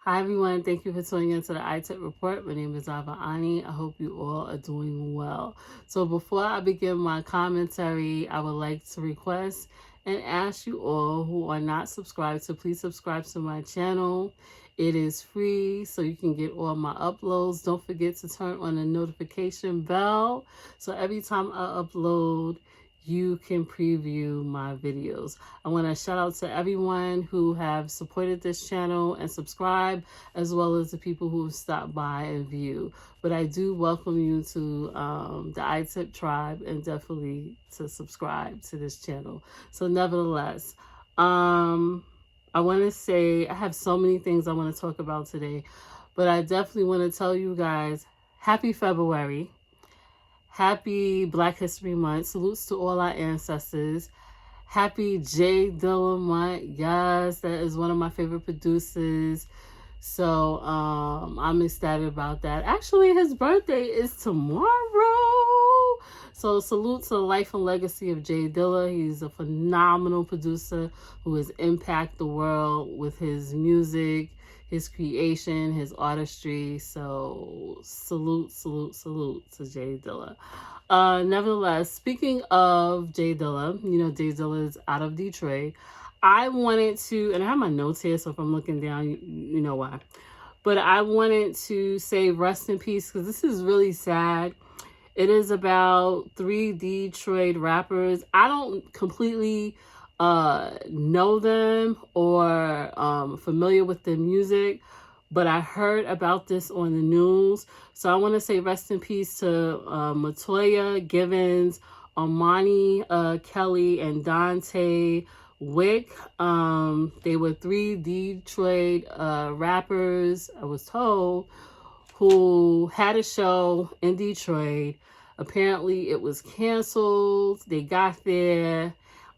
Hi everyone, thank you for tuning into the iTech Report. My name is Ava Ani. I hope you all are doing well. So before I begin my commentary, I would like to request and ask you all who are not subscribed to please subscribe to my channel. It is free, so you can get all my uploads. Don't forget to turn on the notification bell, so every time I upload, you can preview my videos. I want to shout out to everyone who have supported this channel and subscribed, as well as the people who have stopped by and view. But I do welcome you to the iTip tribe and definitely to subscribe to this channel. So nevertheless, I want to say I have so many things I want to talk about today, but I definitely want to tell you guys, happy February. Happy Black History Month. Salutes to all our ancestors. Happy JDilla Month. Yes, that is one of my favorite producers. So I'm excited about that. Actually, his birthday is tomorrow. So salute to the life and legacy of JDilla. He's a phenomenal producer who has impacted the world with his music, his creation, his artistry. So salute to JDilla. Nevertheless, speaking of JDilla, you know JDilla is out of Detroit. I wanted to, and I have my notes here, so if I'm looking down, you know why. But I wanted to say rest in peace because this is really sad. It is about 3 Detroit rappers. I don't completely know them or familiar with their music, but I heard about this on the news. So I want to say rest in peace to Matoya Givens, Armani Kelly, and Dante Wick. They were 3 Detroit rappers, I was told, who had a show in Detroit. Apparently it was canceled. They got there.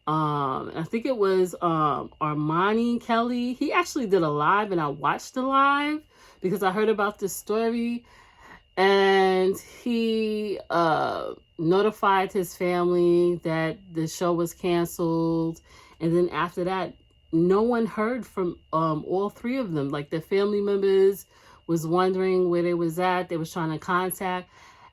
I think it was Armani Kelly. He actually did a live and I watched the live because I heard about this story. And he notified his family that the show was canceled. And then after that, no one heard from all 3 of them. Like their family members was wondering where they was at. They was trying to contact.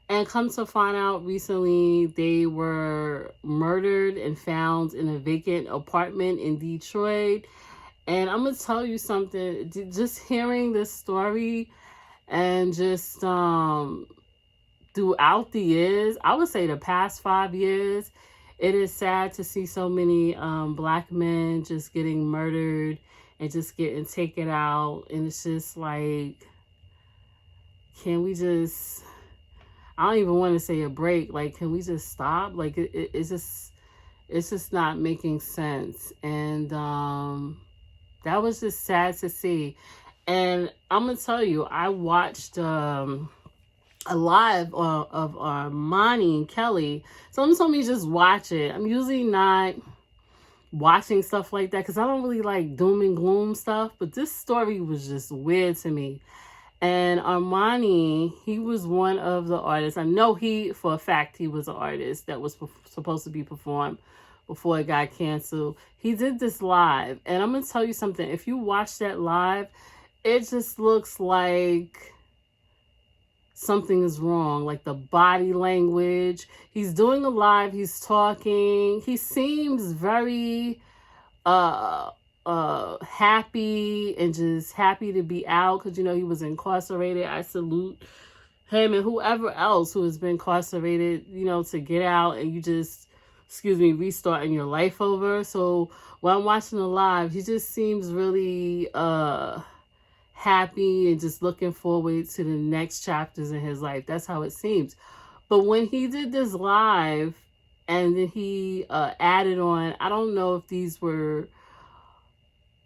And come to find out recently, they were murdered and found in a vacant apartment in Detroit. And I'm going to tell you something. Just hearing this story and just throughout the years, I would say the past 5 years, it is sad to see so many Black men just getting murdered and just getting taken out. And it's just like, can we just, I don't even want to say a break. Like, can we just stop? Like, it's just not making sense. And that was just sad to see. And I'm going to tell you, I watched a live of Armani Kelly. Someone told me just watch it. I'm usually not watching stuff like that because I don't really like doom and gloom stuff. But this story was just weird to me. And Armani, he was one of the artists. I know for a fact, he was an artist that was supposed to be performed before it got canceled. He did this live. And I'm going to tell you something. If you watch that live, it just looks like something is wrong. Like the body language. He's doing a live. He's talking. He seems very happy and just happy to be out because, you know, he was incarcerated. I salute him and whoever else who has been incarcerated, you know, to get out and you just, restarting your life over. So when I'm watching the live, he just seems really happy and just looking forward to the next chapters in his life. That's how it seems. But when he did this live and then he added on, I don't know if these were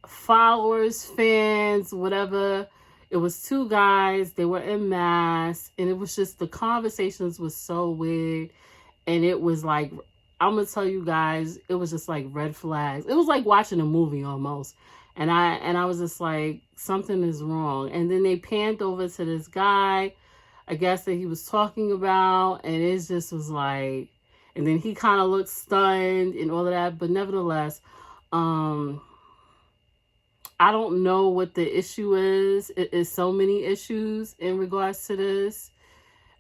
followers, fans, whatever. It was 2 guys. They were in masks. And it was just, the conversations was so weird. And it was like, I'm going to tell you guys, it was just like red flags. It was like watching a movie almost. And I was just like, something is wrong. And then they panned over to this guy, I guess, that he was talking about. And it just was like, and then he kind of looked stunned and all of that. But nevertheless, I don't know what the issue is. It is so many issues in regards to this.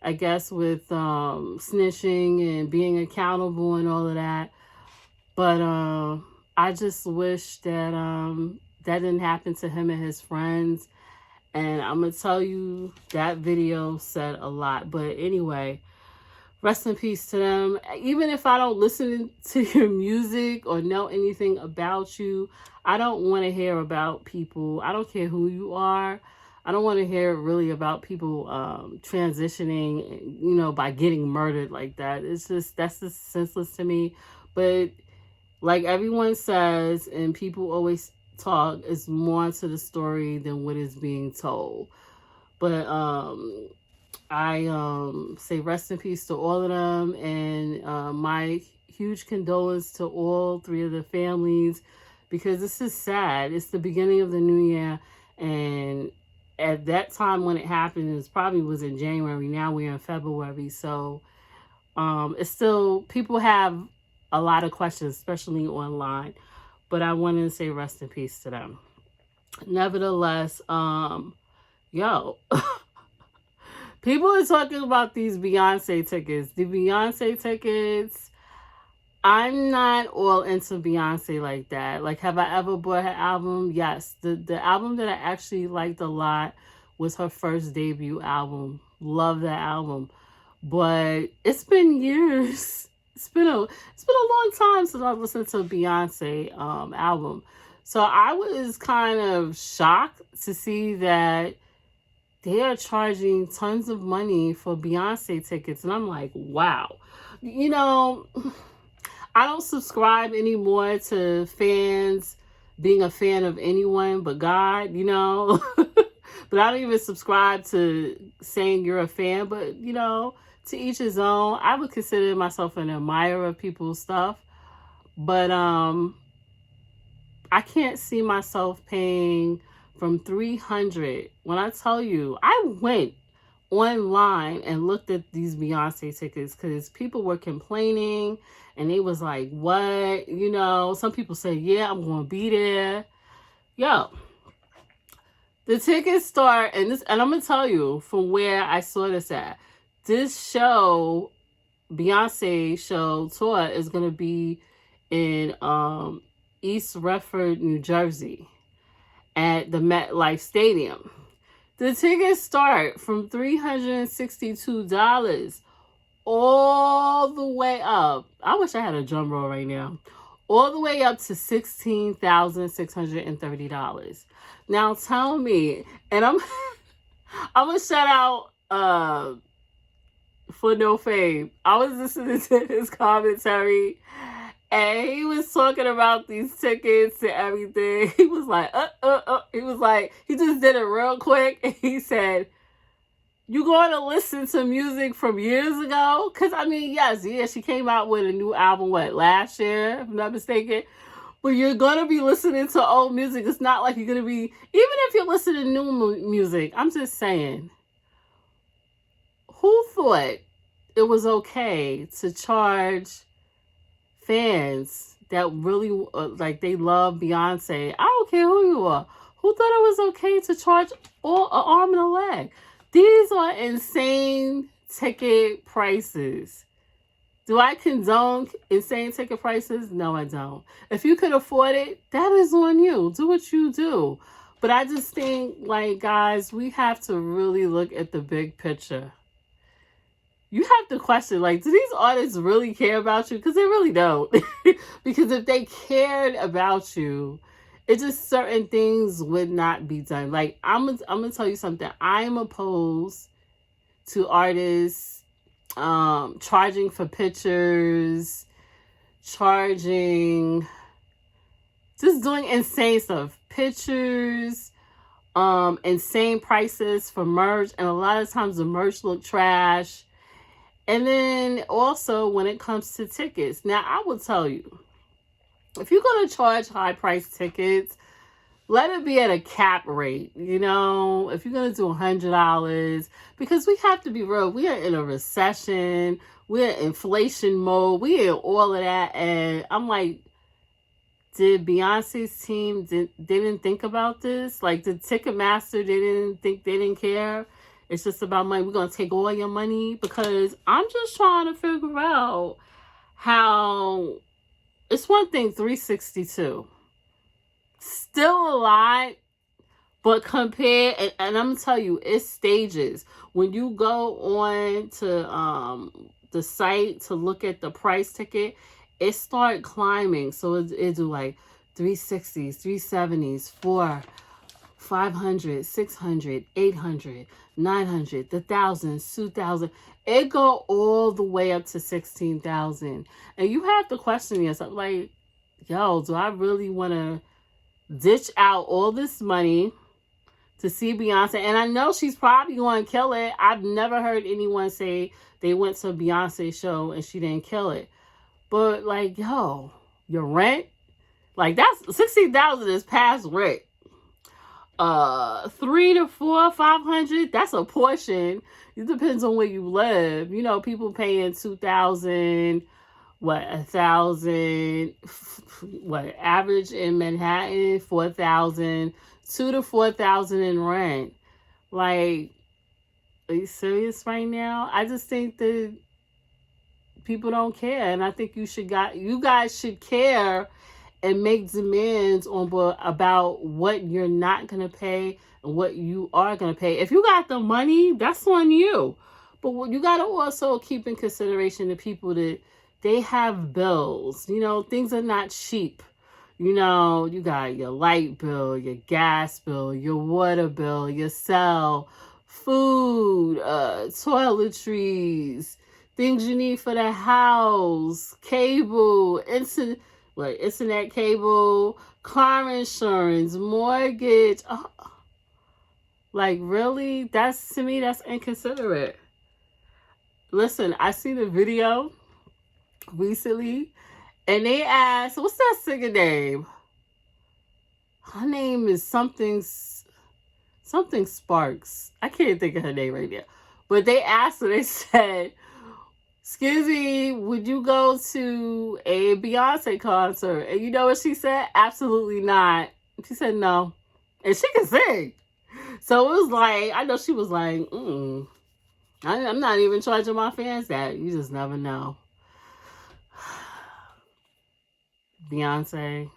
I guess with snitching and being accountable and all of that. But I just wish that that didn't happen to him and his friends. And I'm going to tell you, that video said a lot. But anyway, rest in peace to them. Even if I don't listen to your music or know anything about you, I don't want to hear about people. I don't care who you are. I don't want to hear really about people transitioning, you know, by getting murdered like that. That's just senseless to me. But like everyone says, and people always talk, is more to the story than what is being told. But I say rest in peace to all of them, and my huge condolence to all three of the families, because this is sad. It's the beginning of the new year, and at that time when it happened, it probably was in January. Now we're in February, so it's still, people have a lot of questions, especially online. But I wanted to say rest in peace to them. Nevertheless, yo, people are talking about these Beyonce tickets. The Beyonce tickets, I'm not all into Beyonce like that. Like, have I ever bought her album? Yes. The album that I actually liked a lot was her first debut album. Love that album. But it's been years. It's been a long time since I've listened to a Beyonce album. So I was kind of shocked to see that they are charging tons of money for Beyonce tickets. And I'm like, wow. You know, I don't subscribe anymore to fans being a fan of anyone but God, you know. But I don't even subscribe to saying you're a fan. But, you know, to each his own. I would consider myself an admirer of people's stuff. But I can't see myself paying from $300. When I tell you, I went online and looked at these Beyonce tickets because people were complaining and they was like, what? You know, some people say, yeah, I'm going to be there. Yo, the tickets start, and I'm going to tell you from where I saw this at. This show, Beyonce show tour, is going to be in East Redford, New Jersey at the MetLife Stadium. The tickets start from $362 all the way up. I wish I had a drum roll right now. All the way up to $16,630. Now tell me, and I'm going to shout out For No Fame. I was listening to his commentary, and he was talking about these tickets and everything. He was like, He was like, he just did it real quick. And he said, you going to listen to music from years ago? Because, I mean, yes, she came out with a new album, last year, if I'm not mistaken. But you're going to be listening to old music. It's not like you're going to be, even if you're listening to new music, I'm just saying, who thought it was okay to charge fans that really, like, they love Beyonce? I don't care who you are. Who thought it was okay to charge an arm and a leg? These are insane ticket prices. Do I condone insane ticket prices? No, I don't. If you could afford it, that is on you. Do what you do. But I just think, like, guys, we have to really look at the big picture. You have to question, like, do these artists really care about you? Because they really don't. Because if they cared about you, it's just certain things would not be done. Like, I'm gonna tell you something. I'm opposed to artists charging for pictures, just doing insane stuff. Pictures, insane prices for merch, and a lot of times the merch look trash. And then also when it comes to tickets. Now, I will tell you, if you're going to charge high price tickets, let it be at a cap rate. You know, if you're going to do $100, because we have to be real. We are in a recession. We're in inflation mode. We're in all of that. And I'm like, Did Beyonce's team they didn't think about this? Like the Ticketmaster, they didn't care. It's just about money. We're gonna take all your money, because I'm just trying to figure out how it's one thing 362. Still a lot, but compare, and I'm gonna tell you, it's stages. When you go on to the site to look at the price ticket, it start climbing. So it do like 360s, 370s, 500, 600, 800, 900, the thousands, 2,000. It go all the way up to 16,000. And you have to question yourself, like, yo, do I really want to ditch out all this money to see Beyonce? And I know she's probably going to kill it. I've never heard anyone say they went to a Beyonce show and she didn't kill it. But like, yo, your rent, like that's 16,000 is past rent. 3 to 4, 500, that's a portion. It depends on where you live. You know, people paying 2,000, 1,000, average in Manhattan, 4,000, 2 to 4,000 in rent. Like, are you serious right now? I just think that people don't care, and I think you guys should care and make demands about what you're not gonna pay and what you are gonna pay. If you got the money, that's on you. But what you gotta also keep in consideration the people that they have bills. You know, things are not cheap. You know, you got your light bill, your gas bill, your water bill, your cell, food, toiletries, things you need for the house, cable, internet cable, car insurance, mortgage. Oh, like, really? To me, that's inconsiderate. Listen, I seen a video recently, and they asked, what's that singer name? Her name is something Sparks. I can't think of her name right now. But they asked her, they said, excuse me, would you go to a Beyonce concert? And you know what she said? Absolutely not. She said no. And she can sing. So it was like, I know she was like, I'm not even charging my fans that. You just never know. Beyonce.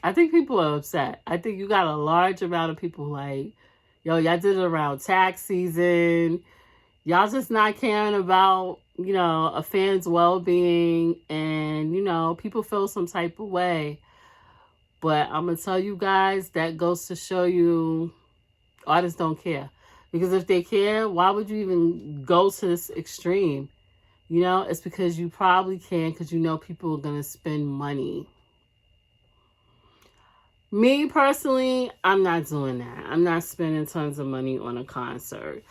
I think people are upset. I think you got a large amount of people like, yo, y'all did it around tax season. Y'all just not caring about, you know, a fan's well-being, and, you know, people feel some type of way. But I'm going to tell you guys, that goes to show you artists don't care. Because if they care, why would you even go to this extreme? You know, it's because you probably can, because you know people are going to spend money. Me personally, I'm not doing that. I'm not spending tons of money on a concert.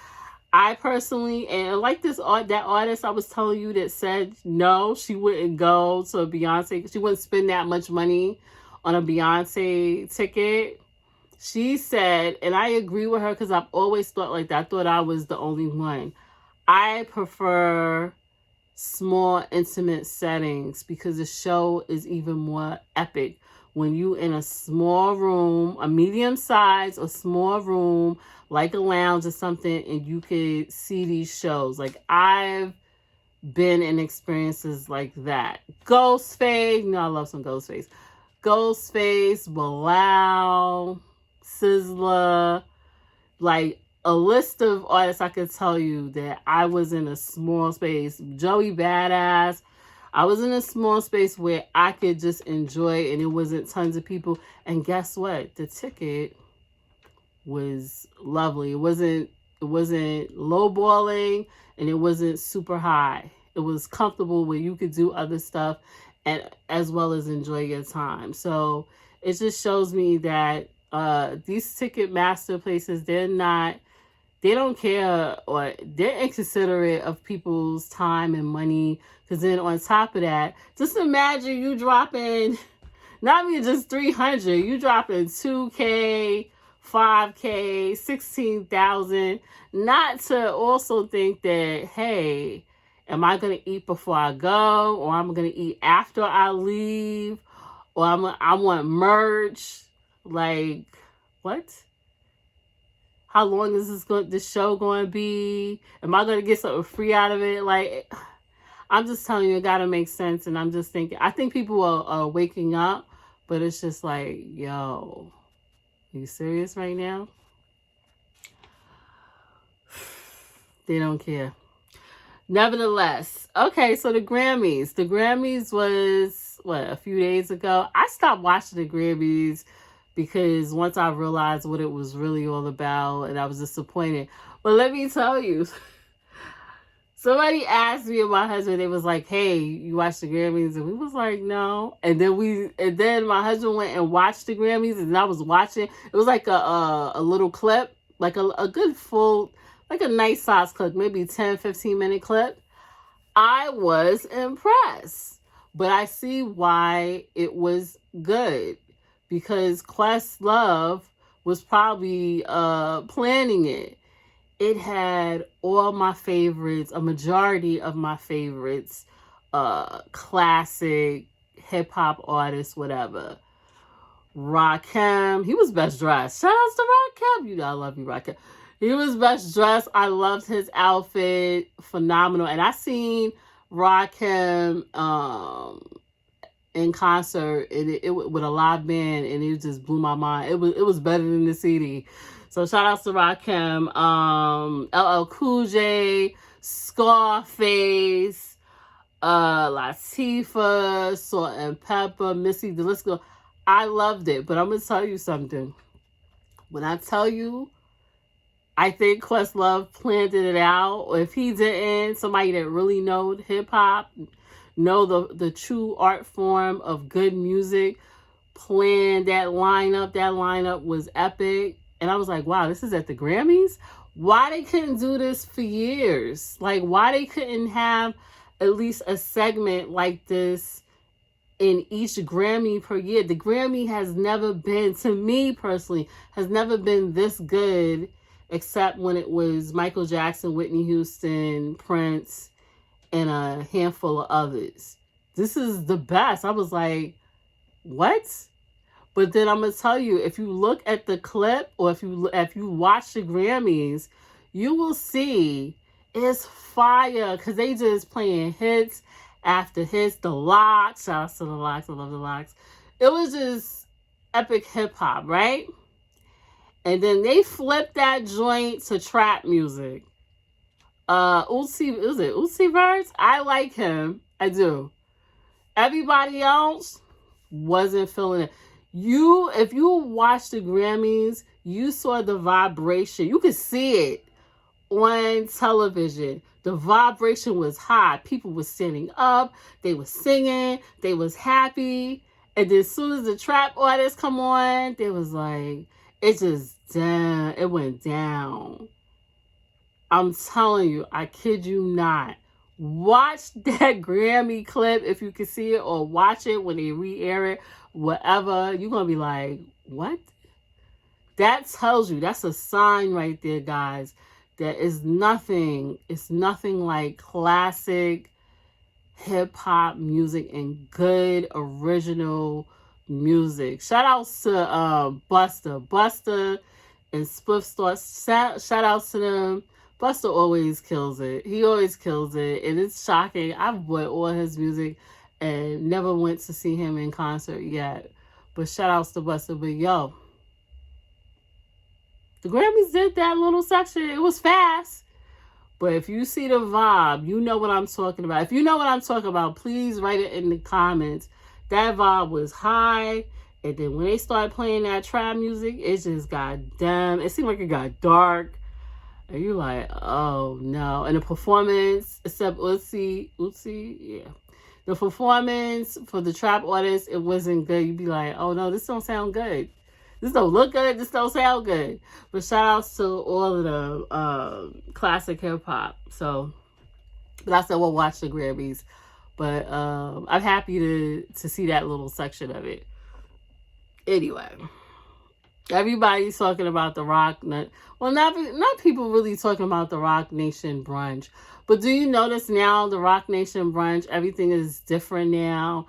I personally, and like that artist I was telling you that said no, she wouldn't go to a Beyonce. She wouldn't spend that much money on a Beyonce ticket. She said, and I agree with her because I've always thought like that. I thought I was the only one. I prefer small, intimate settings because the show is even more epic when you in a small room, a medium size or small room, like a lounge or something, and you could see these shows. Like, I've been in experiences like that. Ghostface, you know I love some Ghostface. Ghostface, Bilal, Sizzla, like a list of artists I could tell you that I was in a small space. Joey Badass, I was in a small space where I could just enjoy, and it wasn't tons of people. And guess what? The ticket was lovely. It wasn't lowballing, and it wasn't super high. It was comfortable where you could do other stuff and as well as enjoy your time. So it just shows me that these ticket master places, they don't care, or they're inconsiderate of people's time and money. Because then on top of that, just imagine you dropping, not even just 300, you dropping 2K, 5K, 16,000. Not to also think that, hey, Am I going to eat before I go, or I'm going to eat after I leave, or I want merch? Like, what? How long is this show going to be? Am I going to get something free out of it? Like, I'm just telling you, it got to make sense. And I'm just thinking, I think people are waking up, but it's just like, yo, are you serious right now? They don't care. Nevertheless, okay, so the Grammys. The Grammys was, a few days ago. I stopped watching the Grammys because once I realized what it was really all about, and I was disappointed. But let me tell you, somebody asked me and my husband, they was like, hey, you watched the Grammys? And we was like, no. And then my husband went and watched the Grammys, and I was watching. It was like a little clip, like a good full, like a nice size clip, maybe 10, 15-minute clip. I was impressed. But I see why it was good. Because Questlove was probably planning it. It had all my favorites, a majority of my favorites, classic hip-hop artists, whatever. Rakim, he was best dressed. Shout out to Rakim. You know I love you, Rakim. He was best dressed. I loved his outfit. Phenomenal. And I seen Rakim in concert and it with a live band, and it just blew my mind. It was better than the CD. So shout out to Rakim, LL Cool J, Scarface, Latifah, Salt and Pepper, Missy, the list go. I loved it, but I'm gonna tell you something. When I tell you, I think Questlove planned it out. Or if he didn't, somebody that really know hip hop, know the true art form of good music, planned that lineup. That lineup was epic. And I was like, wow, this is at the Grammys? Why they couldn't do this for years? Like, why they couldn't have at least a segment like this in each Grammy per year? The Grammy has never been, to me personally, has never been this good, except when it was Michael Jackson, Whitney Houston, Prince, and a handful of others. This is the best. I was like, what? But then I'm going to tell you, if you look at the clip, or if you watch the Grammys, you will see it's fire, because they just playing hits after hits. The Lox, shout out to the Lox, I love the Lox. It was just epic hip hop, right? And then they flipped that joint to trap music. Uzi Vert? I like him. I do. Everybody else wasn't feeling it. If you watched the Grammys, you saw the vibration. You could see it on television. The vibration was high. People were standing up. They were singing. They was happy. And then as soon as the trap artists come on, they was like, it went down. I'm telling you, I kid you not. Watch that Grammy clip if you can see it, or watch it when they re-air it, whatever. You're going to be like, what? That tells you, that's a sign right there, guys, that it's nothing like classic hip-hop music and good original music. Shout outs to Busta and Spliff Stars. Shout outs to them. Busta always kills it. He always kills it. And it's shocking. I've bought all his music and never went to see him in concert yet. But shout outs to Busta. But yo, the Grammys did that little section. It was fast. But if you see the vibe, you know what I'm talking about. If you know what I'm talking about, please write it in the comments. That vibe was high. And then when they started playing that trap music, it just got damn. It seemed like it got dark. And you're like, oh no. And the performance, except Uzi, yeah. The performance for the trap artist, it wasn't good. You'd be like, oh no, this don't sound good. This don't look good. This don't sound good. But shout outs to all of the classic hip hop. So, but I said, we'll watch the Grammys. But I'm happy to see that little section of it. Anyway, Everybody's talking about the well, not people really talking about the Roc-Nation Brunch. But do you notice now the Roc-Nation Brunch, everything is different now?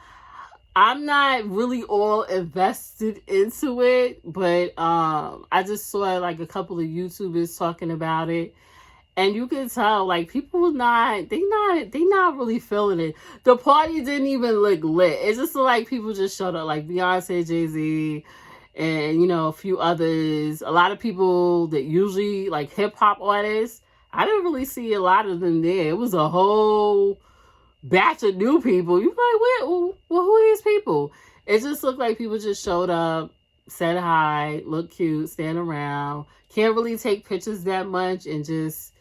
I'm not really all invested into it, but I just saw like a couple of YouTubers talking about it. And you can tell, like, people they not really feeling it. The party didn't even look lit. It's just like people just showed up, like Beyonce, Jay-Z, and a few others. A lot of people that usually like hip hop artists. I didn't really see a lot of them there. It was a whole batch of new people. You like, who are these people? It just looked like people just showed up, said hi, looked cute, stand around. Can't really take pictures that much and just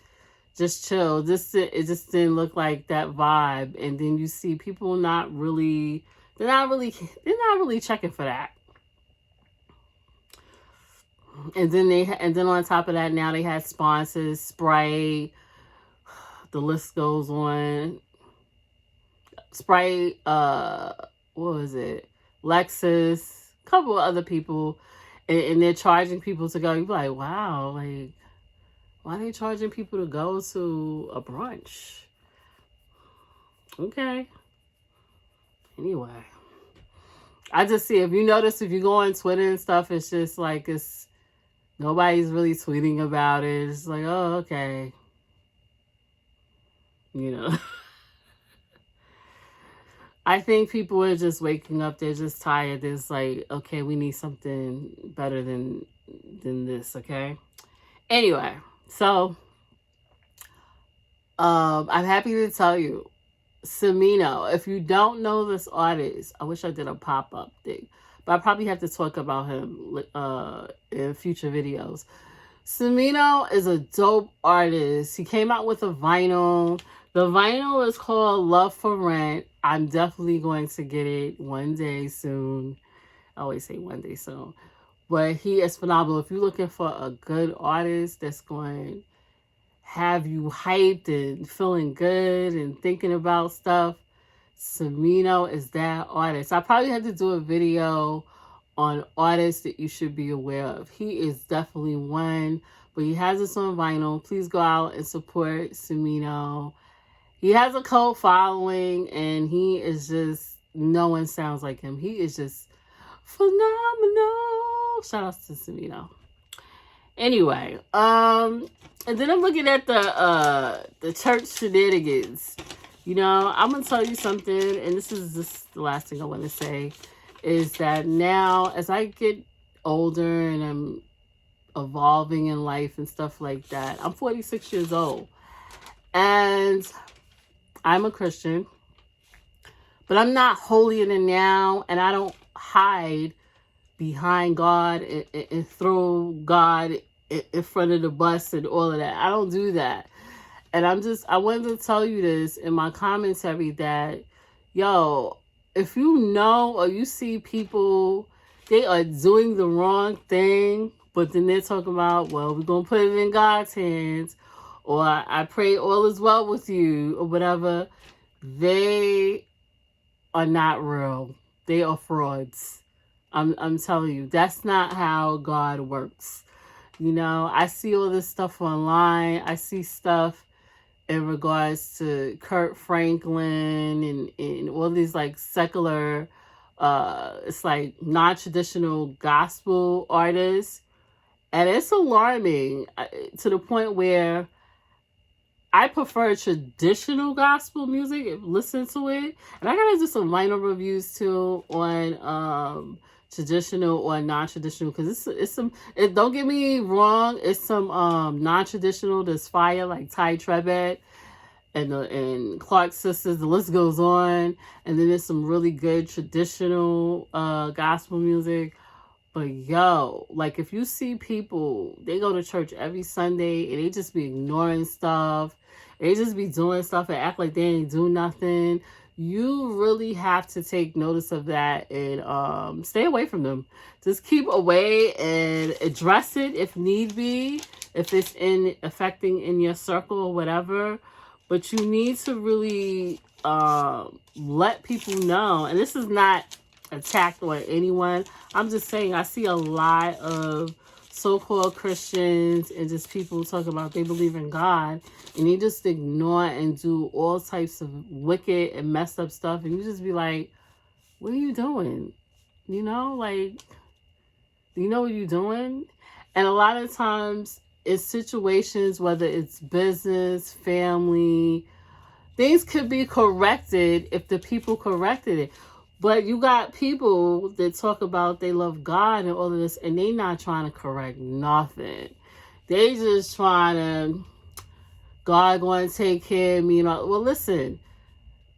chill. It just didn't look like that vibe. And then you see people they're not really checking for that. And then on top of that, now they had sponsors, Sprite. The list goes on. Sprite, what was it? Lexus, a couple of other people, and they're charging people to go. You're like, wow, like, why are they charging people to go to a brunch? Okay. Anyway, I just see, if you notice, if you go on Twitter and stuff, it's just like, nobody's really tweeting about it. It's like, oh, okay. I think people are just waking up. They're just tired. It's like, okay, we need something better than this, okay? Anyway, so I'm happy to tell you, Semino, if you don't know this artist, I wish I did a pop-up thing, but I probably have to talk about him in future videos. Semino is a dope artist. He came out with a vinyl. The vinyl is called Love for Rent. I'm definitely going to get it one day soon. I always say one day soon. But he is phenomenal. If you're looking for a good artist that's going to have you hyped and feeling good and thinking about stuff, Semino is that artist. I probably have to do a video on artists that you should be aware of. He is definitely one, but he has this on vinyl. Please go out and support Semino. He has a cult following, and he is just, no one sounds like him. He is just phenomenal. Shout out to Semino. Anyway, and then I'm looking at the church shenanigans. I'm gonna tell you something, and this is the last thing I want to say, is that now as I get older and I'm evolving in life and stuff like that, I'm 46 years old, and I'm a Christian, but I'm not holier than now, and I don't hide behind God and throw God in front of the bus and all of that. I don't do that. And I wanted to tell you this in my commentary that, yo, if you know or you see people, they are doing the wrong thing, but then they're talking about, well, we're going to put it in God's hands, or I pray all is well with you, or whatever, they are not real. They are frauds. I'm telling you, that's not how God works. I see all this stuff online. I see stuff in regards to Kurt Franklin and all these like secular, it's like non-traditional gospel artists. And it's alarming to the point where I prefer traditional gospel music, listen to it. And I gotta do some minor reviews too on traditional or non-traditional, because don't get me wrong, it's some non-traditional that's fire, like Ty Trebet and Clark Sisters, the list goes on. And then there's some really good traditional gospel music. But yo, like, if you see people, they go to church every Sunday and they just be ignoring stuff, they just be doing stuff and act like they ain't do nothing, you really have to take notice of that and stay away from them. Just keep away and address it if need be, if it's affecting in your circle or whatever. But you need to really let people know. And this is not attacked on anyone. I'm just saying, I see a lot of so-called Christians and just people talk about they believe in God, and they just ignore and do all types of wicked and messed up stuff, and you just be like, what are you doing? You know, like, you know what you're doing? And a lot of times it's situations, whether it's business, family, things could be corrected if the people corrected it. But you got people that talk about they love God and all of this, and they not trying to correct nothing. They just trying to, God going to take care of me. Well, listen,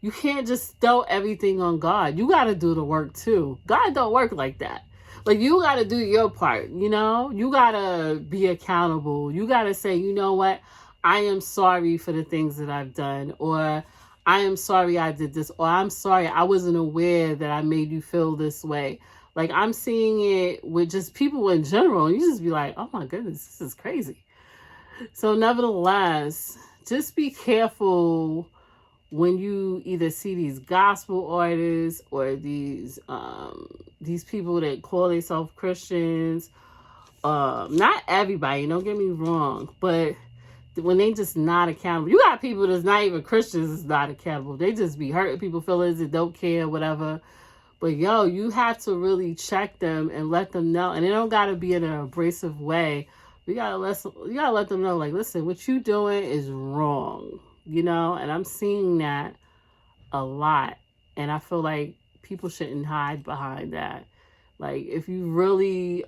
you can't just throw everything on God. You got to do the work too. God don't work like that. Like, you got to do your part, you know? You got to be accountable. You got to say, you know what? I am sorry for the things that I've done, or I am sorry I did this, or I'm sorry I wasn't aware that I made you feel this way. Like, I'm seeing it with just people in general. You just be like, oh my goodness, this is crazy. So nevertheless, just be careful when you either see these gospel artists or these people that call themselves Christians. Not everybody, don't get me wrong, but when they just not accountable. You got people that's not even Christians that's not accountable. They just be hurting people feelings and don't care, whatever. But yo, you have to really check them and let them know. And it don't gotta be in an abrasive way. You gotta let them know, like, listen, what you doing is wrong. You know, and I'm seeing that a lot. And I feel like people shouldn't hide behind that. Like, if you really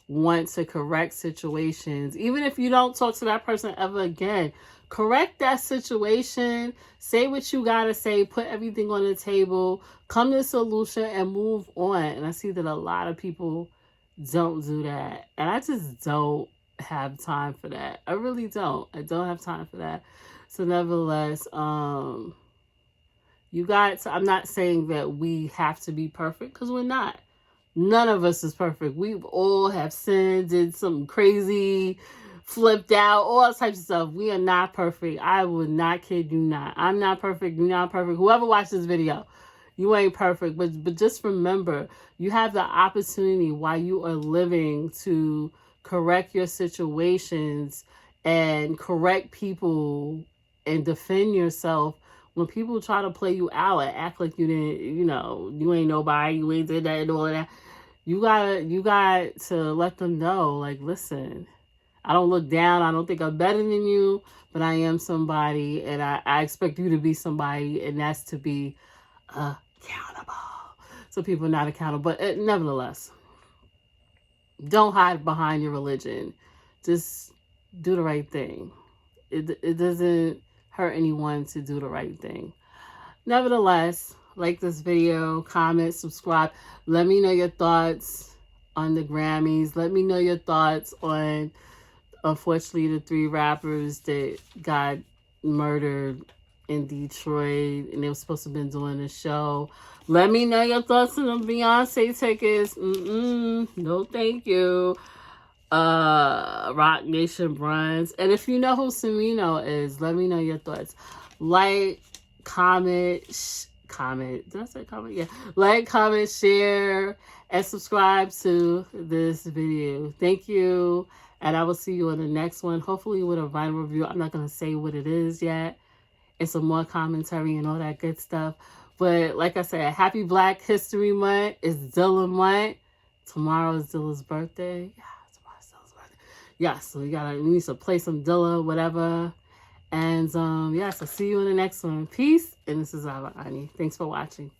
want to correct situations, even if you don't talk to that person ever again, correct that situation, say what you gotta say, put everything on the table, come to a solution and move on. And I see that a lot of people don't do that. And I just don't have time for that. I really don't. I don't have time for that. So nevertheless, I'm not saying that we have to be perfect, because we're not. None of us is perfect. We all have sinned, did something crazy, flipped out, all types of stuff. We are not perfect. I would not kid you not. I'm not perfect. You're not perfect. Whoever watched this video, you ain't perfect. But just remember, you have the opportunity while you are living to correct your situations and correct people and defend yourself when people try to play you out and act like you didn't, you ain't nobody, you ain't did that and all of that. You got to let them know, like, listen, I don't look down. I don't think I'm better than you, but I am somebody, and I expect you to be somebody, and that's to be accountable. So people are not accountable. But nevertheless, don't hide behind your religion. Just do the right thing. It doesn't hurt anyone to do the right thing. Nevertheless, like this video, comment, subscribe. Let me know your thoughts on the Grammys. Let me know your thoughts on, unfortunately, the 3 rappers that got murdered in Detroit, and they were supposed to have been doing a show. Let me know your thoughts on the Beyonce tickets. No thank you. Roc-Nation Brunch. And if you know who Semino is, let me know your thoughts. Like, comment. Did I say comment? Yeah. Like, comment, share, and subscribe to this video. Thank you. And I will see you in the next one. Hopefully with a vinyl review. I'm not going to say what it is yet. And some more commentary and all that good stuff. But like I said, happy Black History Month. It's Dilla Month. Tomorrow is Dilla's birthday. Yeah, tomorrow's Dilla's birthday. Yeah, so we need to play some Dilla, whatever. And yes, I'll see you in the next one. Peace. And this is Ava Ani. Thanks for watching.